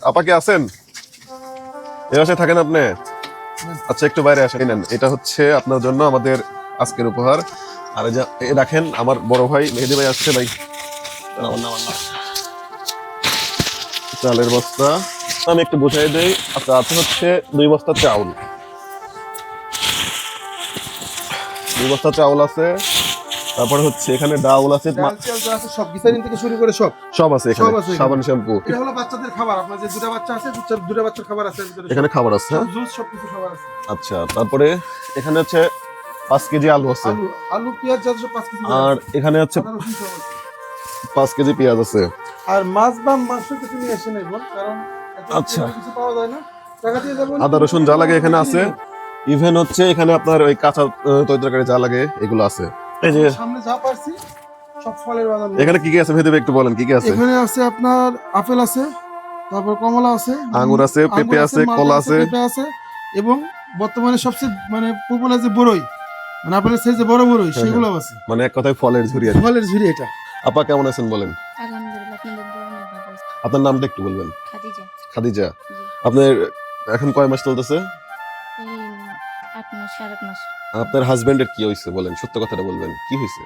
আপা কি আছেন? এই বাসায় থাকেন আপনি? আচ্ছা একটু বাইরে আসেন। নেন, এটা হচ্ছে আপনার জন্য আমাদের আজকের উপহার। আর এই যে রাখেন, আমার বড় ভাই মেহেদি ভাই আসছে। ভাই চালের বস্তা আমি একটু বুঝাই দেই। আচ্ছা আছে হচ্ছে 2 বস্তা চাউল, 2 বস্তা চাউল আছে। তারপরে হচ্ছে এখানে ডাউল আছে, সব ভিটামিন থেকে শুরু করে সব সব আছে এখানে, সাবান শ্যাম্পু। এটা হলো বাচ্চাদের খাবার। আপনার যে দুটো বাচ্চা আছে, দুটো বাচ্চার খাবার আছে ভিতরে, এখানে খাবার আছে। সব জুস সবকিছু খাবার আছে। আচ্ছা তারপরে এখানে হচ্ছে 5 কেজি আলু আছে, আলু পেঁয়াজ যত সব 5 কেজি আর এখানে হচ্ছে 5 কেজি পেঁয়াজ আছে। আর মাছ বা মাংস কিছু নিয়ে আসেন এখন, কারণ আচ্ছা কিছু পাওয়া যায় না, টাকা দিয়ে যাবেন। আদা রসুন যা লাগে এখানে আছে। ইভেন হচ্ছে এখানে আপনার ওই কাঁচা তরকারি যা লাগে এগুলো আছে। এই যে সামনে যা পারছি সব ফলের বাজার। এখানে কি কি আছে ভেতরে একটু বলেন, কি কি আছে? এখানে আছে আপনার আপেল আছে, তারপর কমলা আছে, আঙ্গুর আছে, পেঁপে আছে, কলা আছে, পেঁপে আছে, এবং বর্তমানে সবচেয়ে মানে পপুলার যে বড়ই, মানে আপনার সেই যে বড় বড়ই, সেগুলো আছে। মানে এক কথায় ফলের ঝুড়ি আছে। ফলের ঝুড়ি এটা। আপা কেমন আছেন বলেন? আলহামদুলিল্লাহ, আপনাদের দোয়া অনেক ভালো আছি। আপনার নামটা একটু বলবেন। খাদিজা। খাদিজা। জি। আপনার এখন কয় মাস চলতেছে? এই 8 মাস, 8.5 মাস। আপনার হাজবেন্ডের কি হয়েছে বলেন, সত্য কথাটা বলবেন, কি হয়েছে?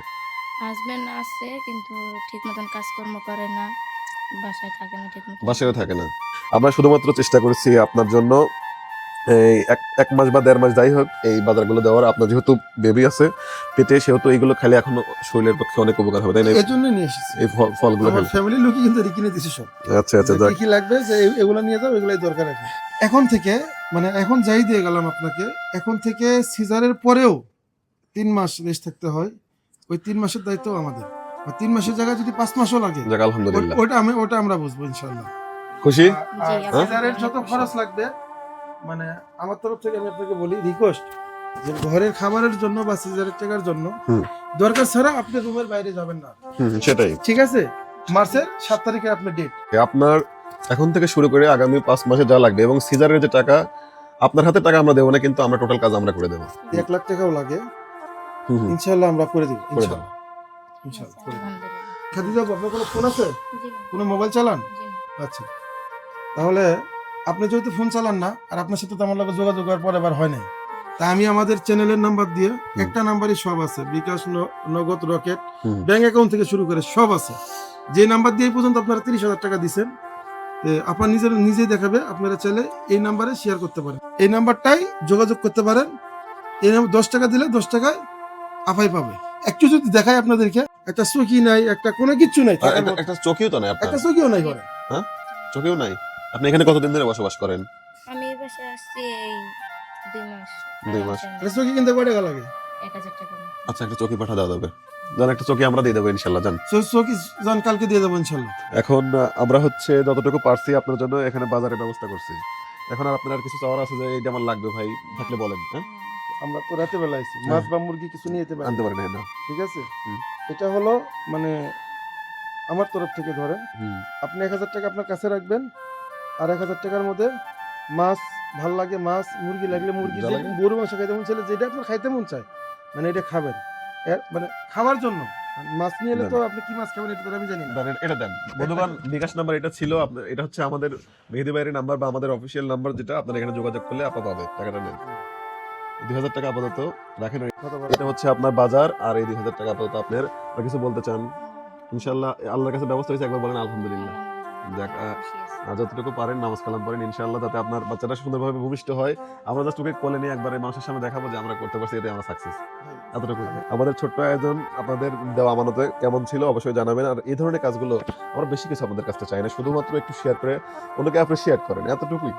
হাজবেন্ড আছে কিন্তু ঠিক মতন কাজকর্ম করে না, বাসায় থাকে না ঠিক মতন। বাসায়ও থাকে না। আমরা শুধুমাত্র চেষ্টা করেছি আপনার জন্য এই এক মাস বা 1.5 মাস যাই হোক এই বাজারগুলো দেওয়ার। আপনার যেহেতু বেবি আছে পেটে, সেহেতু এইগুলো খেলে এখনো শরীরের পক্ষে অনেক উপকার হবে, তাই না? এর জন্য নিয়ে এসেছি। এই ফলগুলো আমার খেলে। ফ্যামিলির লোকই কিন্তু কিনে দিয়েছে সব। আচ্ছা আচ্ছা যাক। কি কি লাগবে যে এগুলো নিয়ে যাও, এগুলাই দরকার এখন। এখন থেকে মানে এখন যাই দিয়ে গেলাম আপনাকে, এখন থেকে সিজারের পরেও 3 মাস রেস্ট থাকতে হয়। ওই 3 মাসের দায়িত্ব আমাদের। আর 3 মাসের জায়গায় যদি 5 মাসও লাগে, যাক আলহামদুলিল্লাহ। ওটা আমরা বুঝবো ইনশাআল্লাহ। খুশি? জি, সিজারের যত খরচ লাগবে, মানে আমার তরফ থেকে আমি আপনাকে বলি রিকোয়েস্ট, যে ঘরের খাবারের জন্য বা সিজারের টাকার জন্য দরকার ছাড়া আপনি রুমের বাইরে যাবেন না। সেটাই ঠিক আছে? মার্চের 7 তারিখে আপনার ডেট। আপনার এখন থেকে শুরু করে আগামী 5 মাসে যা লাগবে, এবং সিজারের যে টাকা, আপনার হাতে টাকা আমরা দেবো না, কিন্তু আমরা টোটাল কাজ আমরা করে দেবো। 1 লাখ টাকাও লাগে, হুম। ইনশাআল্লাহ আমরা করে দেব। করে দেব। ইনশাআল্লাহ করে দেব। আলহামদুলিল্লাহ। খাদিজা, আপনার কোনো ফোন আছে? জি না, কোনো মোবাইল চালান? জি না। আচ্ছা, তাহলে আপনি যেহেতু ফোন চালান না, আর আপনার সাথে তো আমার লগে যোগাযোগ করার পর এবার হয় নাই, তা আমি আমাদের চ্যানেলের নাম্বার দিয়ে, একটা নাম্বারই সব আছে, বিকাশ, নগদ, রকেট, ব্যাংক অ্যাকাউন্ট থেকে শুরু করে সব আছে। যে নাম্বার দিয়ে এই পর্যন্ত আপনারা 30,000 টাকা দিচ্ছেন, আপনার নিজেই দেখাবে। আপনারা চাইলে এই নাম্বারে শেয়ার করতে পারেন, এই নাম্বারটাই যোগাযোগ করতে পারেন। এই নাম্বার 10 টাকা দিলে 10 টাকায় আপাই পাবে। একটু যদি দেখাই আপনাদেরকে, একটা চৌকি নাই, একটা কোনো কিচ্ছু নাই, একটা চোখেও তো নাই আপনার? একটা চৌকিও নাই ঘরে। হ্যাঁ, চোখেও নাই। আপনি এখানে কতদিন ধরে বসবাস করেন? আমি এই বাসায় আসছি এই 2 মাস। 2 মাস। একটা চৌকি কিনতে কয় টাকা লাগে? 1000 টাকা মতো। আচ্ছা একটা চোখে পাঠা দেওয়া যাবে, জান একটা চোখে আমরা দিয়ে দেবো ইনশাল্লাহ। জান চৌকি যান, কালকে দিয়ে দেবো ইনশাল্লাহ। এখন আমরা হচ্ছে যতটুকু পারছি আপনার জন্য এখানে বাজারের ব্যবস্থা করছি। এখন আর আপনার আর কিছু চাওয়ার আছে যে এইটা আমার লাগবে ভাই, থাকলে বলেন। হ্যাঁ, আমরা তো রাতে বেলা আইছি, মাছ বা মুরগি কিছু নিয়ে যেতে পারি, আনতে পারেন। হ্যাঁ না, ঠিক আছে? এটা হলো মানে আমার তরফ থেকে ধরেন, আপনি 1000 টাকা আপনার কাছে রাখবেন, আর 1000 টাকার মধ্যে মাছ ভাল লাগে মাছ, মুরগি লাগলে মুরগি, গরু মাংস খাইতে মন চাইলে যেটা আপনার খাইতে মন চায়, মানে এটা খাবেন, মানে খাওয়ার জন্য। মাছ নিয়ে এলে তো আপনি কি মাছ খাবেন এটা তো আমি জানি না। এটা দেন বন্ধুগণ। বিকাশ নাম্বার এটা ছিল, এটা হচ্ছে আমাদের মেহেদি ভাইয়ের নাম্বার বা আমাদের অফিসিয়াল নাম্বার, যেটা আপনারা এখানে যোগাযোগ করলে আপা পাবে। টাকাটা নেন, 2000 টাকা আপাতত রাখেন। এটা হচ্ছে আপনার বাজার, আর এই 2000 টাকা আপাতত আপনার। আর কিছু বলতে চান? ইনশাল্লাহ আল্লাহর কাছে ব্যবস্থা হয়েছে, একবার বলেন আলহামদুলিল্লাহ। যাক, যতটুকু পারেন নামাজ কালাম পড়েন ইনশাআল্লাহ, যাতে আপনার বাচ্চাটা সুন্দরভাবে ভূমিষ্ঠ হয়। আমরা জাস্ট ওকে কোলে নিয়ে একবার মানুষের সামনে দেখাবো যে আমরা করতে পারছি, এটাই আমরা সাকসেস। এতটুকু আমাদের ছোট্ট আয়োজন। আপনাদের দেওয়া আমানতে কেমন ছিল অবশ্যই জানাবেন। আর এই ধরনের কাজগুলো আমরা বেশি কিছু আপনাদের কাছে চাই না, শুধুমাত্র একটু শেয়ার করে অন্যকে অ্যাপ্রিশিয়েট করেন, এতটুকুই।